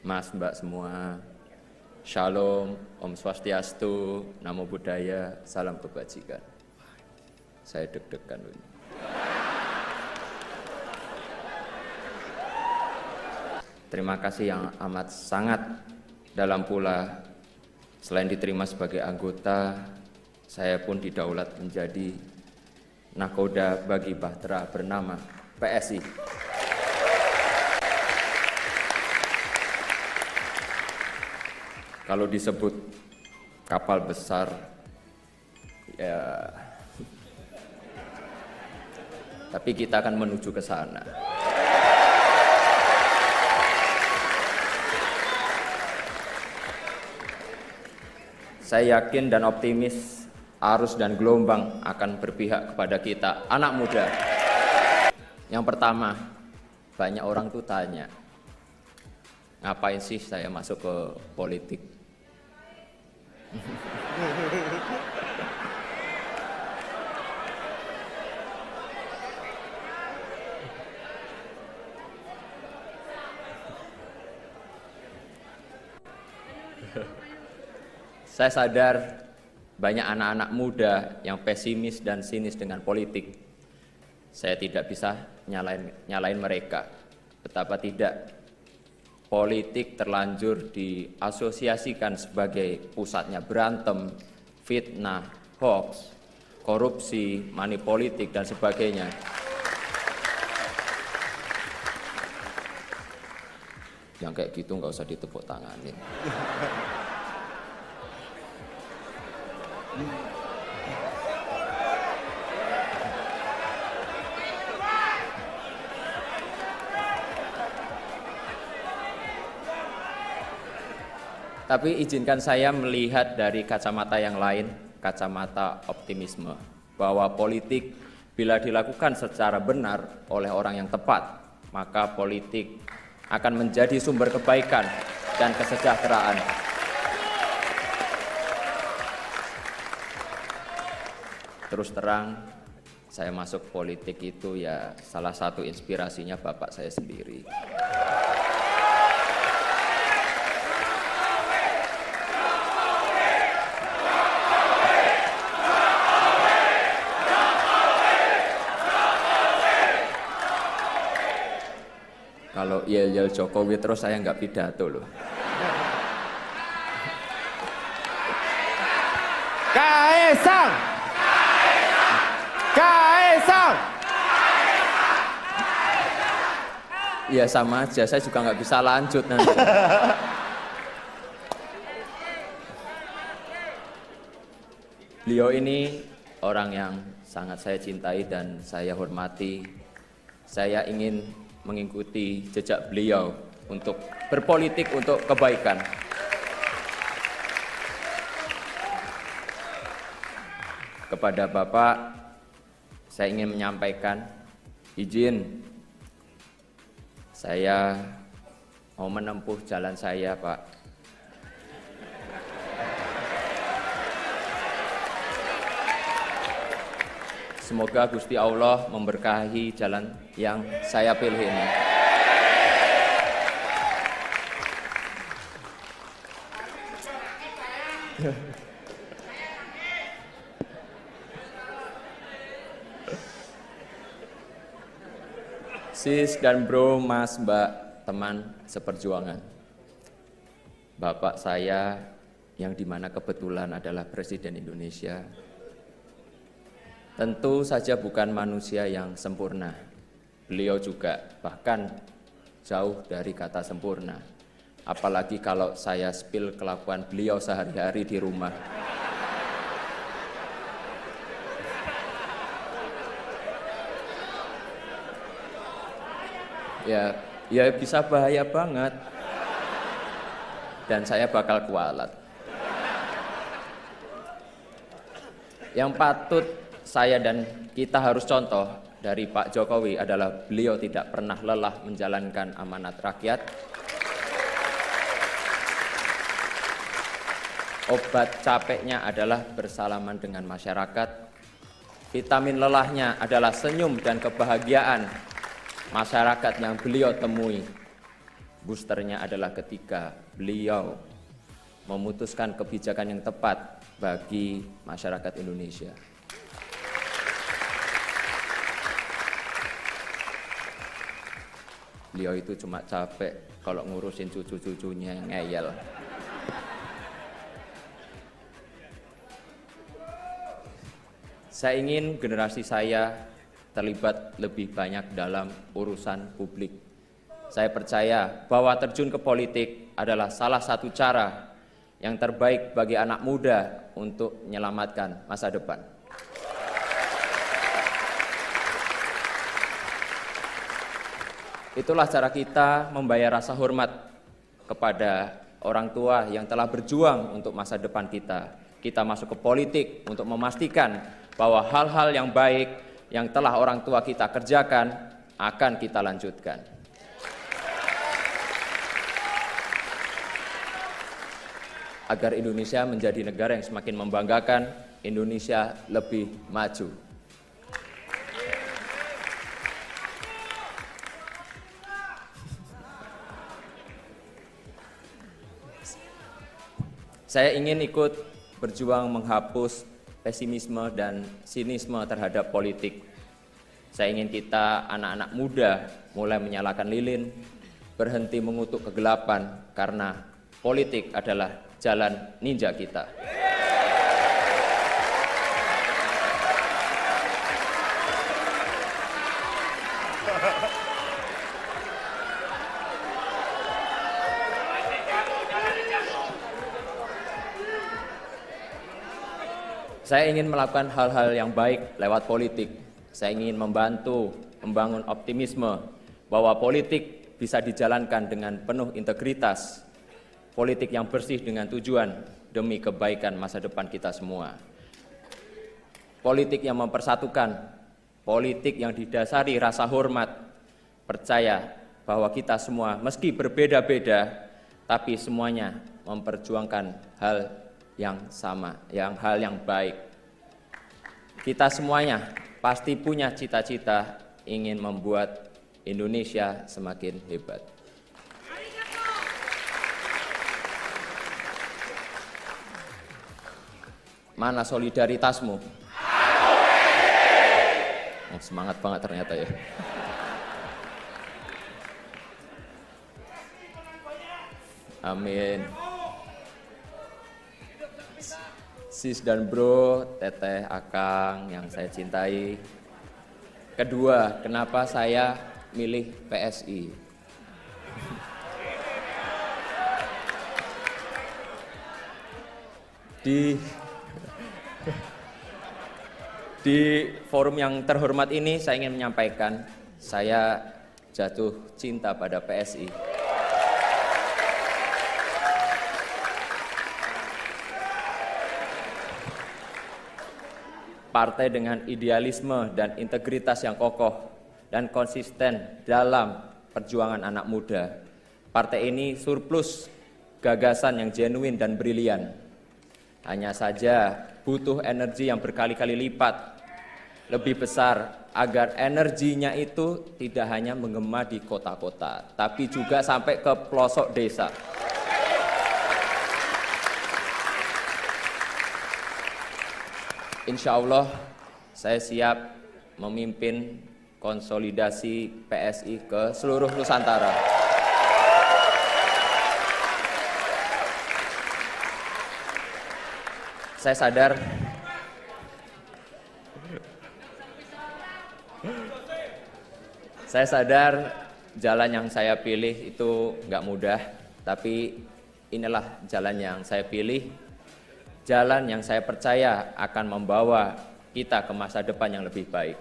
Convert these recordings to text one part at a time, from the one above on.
Mas, Mbak semua, Shalom, Om Swastiastu, Namo Buddhaya, salam kebajikan. Saya deg-degan ini. Terima kasih yang amat sangat dalam pula, selain diterima sebagai anggota, saya pun didaulat menjadi nakoda bagi bahtera bernama PSI. Kalau disebut kapal besar, ya, tapi kita akan menuju ke sana. Saya yakin dan optimis arus dan gelombang akan berpihak kepada kita, anak muda. Yang pertama, banyak orang tuh tanya, ngapain sih saya masuk ke politik? Saya sadar banyak anak-anak muda yang pesimis dan sinis dengan politik. Saya tidak bisa nyalain mereka. Betapa tidak. Politik terlanjur diasosiasikan sebagai pusatnya berantem, fitnah, hoax, korupsi, money politik, dan sebagainya. Yang kayak gitu nggak usah ditepuk tanganin. Tapi izinkan saya melihat dari kacamata yang lain, kacamata optimisme, bahwa politik bila dilakukan secara benar oleh orang yang tepat, maka politik akan menjadi sumber kebaikan dan kesejahteraan. Terus terang, saya masuk politik itu ya salah satu inspirasinya bapak saya sendiri. Kalau yel-yel Jokowi terus saya nggak pidato loh. Kaesang! Kaesang! Ya sama aja, saya juga nggak bisa lanjut nanti. Beliau ini orang yang sangat saya cintai dan saya hormati. Saya ingin mengikuti jejak beliau untuk berpolitik untuk kebaikan. Kepada Bapak, saya ingin menyampaikan izin saya mau menempuh jalan saya, Pak. Semoga Gusti Allah memberkahi jalan yang saya pilih ini. Sis dan bro, mas, mbak, teman seperjuangan. Bapak saya yang dimana kebetulan adalah Presiden Indonesia, tentu saja bukan manusia yang sempurna. Beliau juga bahkan jauh dari kata sempurna. Apalagi kalau saya spill kelakuan beliau sehari-hari di rumah. Ya bisa bahaya banget. Dan saya bakal kualat. Yang patut saya dan kita harus contoh dari Pak Jokowi adalah beliau tidak pernah lelah menjalankan amanat rakyat. Obat capeknya adalah bersalaman dengan masyarakat. Vitamin lelahnya adalah senyum dan kebahagiaan masyarakat yang beliau temui. Boosternya adalah ketika beliau memutuskan kebijakan yang tepat bagi masyarakat Indonesia. Beliau itu cuma capek kalau ngurusin cucu-cucunya yang ngeyel. Saya ingin generasi saya terlibat lebih banyak dalam urusan publik. Saya percaya bahwa terjun ke politik adalah salah satu cara yang terbaik bagi anak muda untuk menyelamatkan masa depan. Itulah cara kita membayar rasa hormat kepada orang tua yang telah berjuang untuk masa depan kita. Kita masuk ke politik untuk memastikan bahwa hal-hal yang baik yang telah orang tua kita kerjakan akan kita lanjutkan. Agar Indonesia menjadi negara yang semakin membanggakan, Indonesia lebih maju. Saya ingin ikut berjuang menghapus pesimisme dan sinisme terhadap politik. Saya ingin kita anak-anak muda mulai menyalakan lilin, berhenti mengutuk kegelapan karena politik adalah jalan ninja kita. Saya ingin melakukan hal-hal yang baik lewat politik. Saya ingin membantu membangun optimisme bahwa politik bisa dijalankan dengan penuh integritas. Politik yang bersih dengan tujuan demi kebaikan masa depan kita semua. Politik yang mempersatukan, politik yang didasari rasa hormat, percaya bahwa kita semua meski berbeda-beda, tapi semuanya memperjuangkan hal yang sama, hal yang baik. Kita semuanya pasti punya cita-cita ingin membuat Indonesia semakin hebat. Mana solidaritasmu? Oh, semangat banget ternyata ya. Amin. Sis dan bro, teteh, akang yang saya cintai. Kedua, kenapa saya milih PSI? Di forum yang terhormat ini saya ingin menyampaikan saya jatuh cinta pada PSI. Partai dengan idealisme dan integritas yang kokoh dan konsisten dalam perjuangan anak muda. Partai ini surplus gagasan yang genuine dan brilian. Hanya saja butuh energi yang berkali-kali lipat lebih besar agar energinya itu tidak hanya menggema di kota-kota, tapi juga sampai ke pelosok desa. Insya Allah saya siap memimpin konsolidasi PSI ke seluruh Nusantara. Saya sadar jalan yang saya pilih itu nggak mudah, tapi inilah jalan yang saya pilih. Jalan yang saya percaya akan membawa kita ke masa depan yang lebih baik.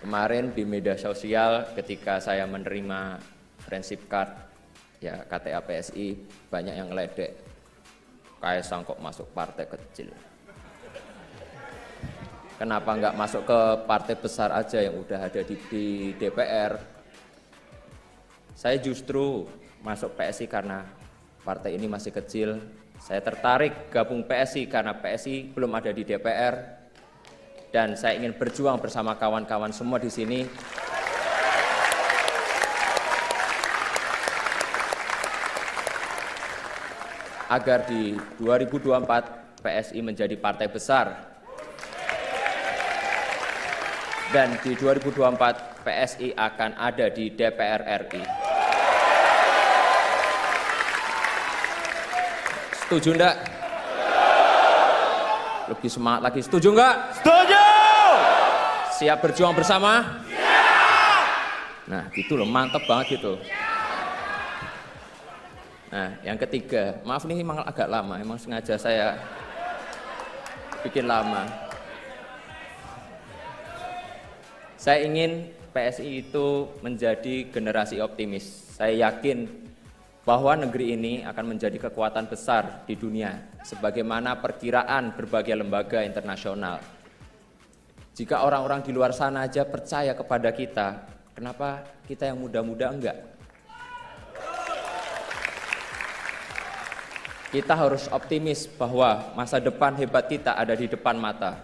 Kemarin di media sosial ketika saya menerima friendship card, ya KTA PSI, banyak yang ngeledek. Kaesang kok masuk partai kecil. Kenapa nggak masuk ke partai besar aja yang udah ada di DPR? Saya justru masuk PSI karena partai ini masih kecil. Saya tertarik gabung PSI karena PSI belum ada di DPR. Dan saya ingin berjuang bersama kawan-kawan semua di sini agar di 2024 PSI menjadi partai besar dan di 2024 PSI akan ada di DPR RI. Setuju enggak? Lebih semangat lagi, setuju enggak? Setuju! Siap berjuang bersama? Siap! Nah, gitu loh, mantep banget gitu. Nah, yang ketiga, maaf nih memang agak lama, emang sengaja saya bikin lama. Saya ingin PSI itu menjadi generasi optimis. Saya yakin bahwa negeri ini akan menjadi kekuatan besar di dunia, sebagaimana perkiraan berbagai lembaga internasional. Jika orang-orang di luar sana aja percaya kepada kita, kenapa kita yang muda-muda enggak? Kita harus optimis bahwa masa depan hebat kita ada di depan mata.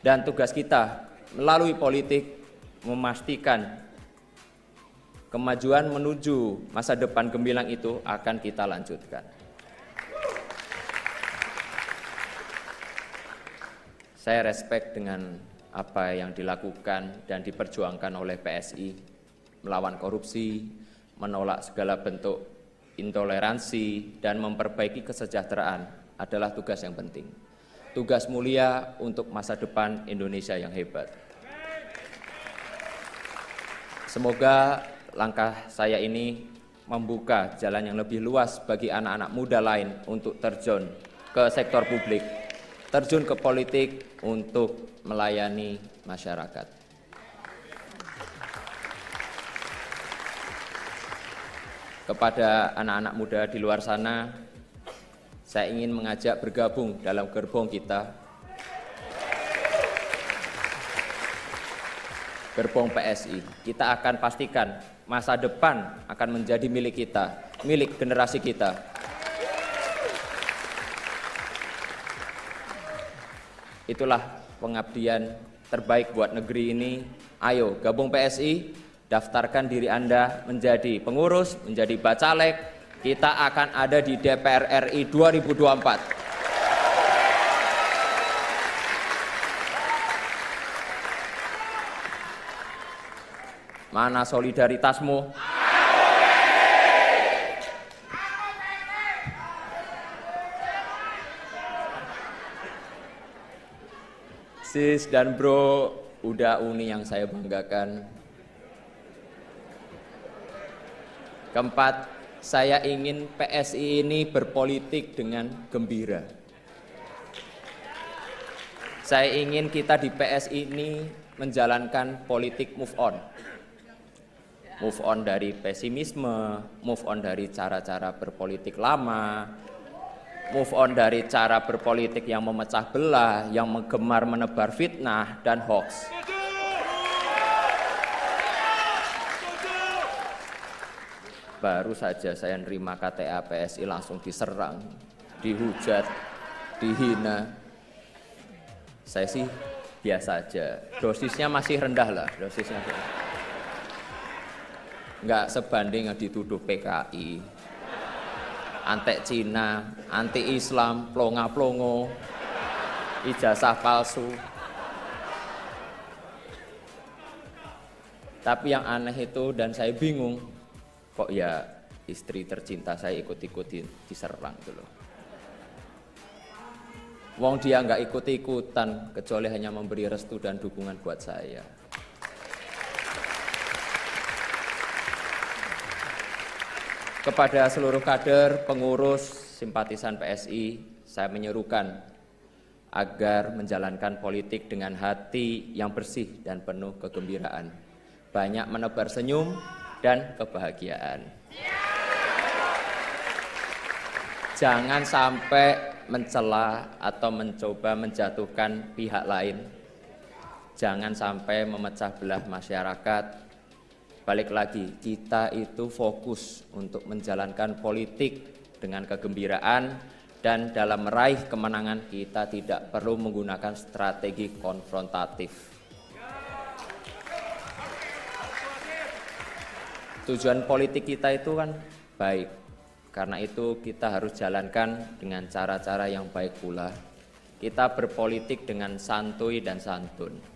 Dan tugas kita melalui politik memastikan kemajuan menuju masa depan gemilang itu akan kita lanjutkan. Saya respect dengan apa yang dilakukan dan diperjuangkan oleh PSI, melawan korupsi, menolak segala bentuk intoleransi, dan memperbaiki kesejahteraan adalah tugas yang penting. Tugas mulia untuk masa depan Indonesia yang hebat. Semoga langkah saya ini membuka jalan yang lebih luas bagi anak-anak muda lain untuk terjun ke sektor publik, terjun ke politik untuk melayani masyarakat. Kepada anak-anak muda di luar sana, saya ingin mengajak bergabung dalam gerbong kita, gerbong PSI. Kita akan pastikan masa depan akan menjadi milik kita, milik generasi kita. Itulah pengabdian terbaik buat negeri ini. Ayo gabung PSI, daftarkan diri Anda menjadi pengurus, menjadi bacalek. Kita akan ada di DPR RI 2024. Mana solidaritasmu? Sis dan bro, udah uni yang saya banggakan. Keempat, saya ingin PSI ini berpolitik dengan gembira. Saya ingin kita di PSI ini menjalankan politik move on. Move on dari pesimisme, move on dari cara-cara berpolitik lama, move on dari cara berpolitik yang memecah belah, yang gemar menebar fitnah dan hoax. Baru saja saya nerima KTA PSI langsung diserang, dihujat, dihina. Saya sih biasa aja, dosisnya masih rendah lah, dosisnya. Nggak sebanding yang dituduh PKI, antek Cina, anti Islam, plonga-plongo, ijazah palsu. Tapi yang aneh itu dan saya bingung, kok ya istri tercinta saya ikut-ikutin diserang gitu loh. Wong dia nggak ikut-ikutan kecuali hanya memberi restu dan dukungan buat saya. Kepada seluruh kader, pengurus, simpatisan PSI, saya menyerukan agar menjalankan politik dengan hati yang bersih dan penuh kegembiraan. Banyak menebar senyum dan kebahagiaan. Jangan sampai mencela atau mencoba menjatuhkan pihak lain. Jangan sampai memecah belah masyarakat. Balik lagi, kita itu fokus untuk menjalankan politik dengan kegembiraan, dan dalam meraih kemenangan kita tidak perlu menggunakan strategi konfrontatif. Tujuan politik kita itu kan baik, Karena itu kita harus jalankan dengan cara-cara yang baik pula. Kita berpolitik dengan santuy dan santun.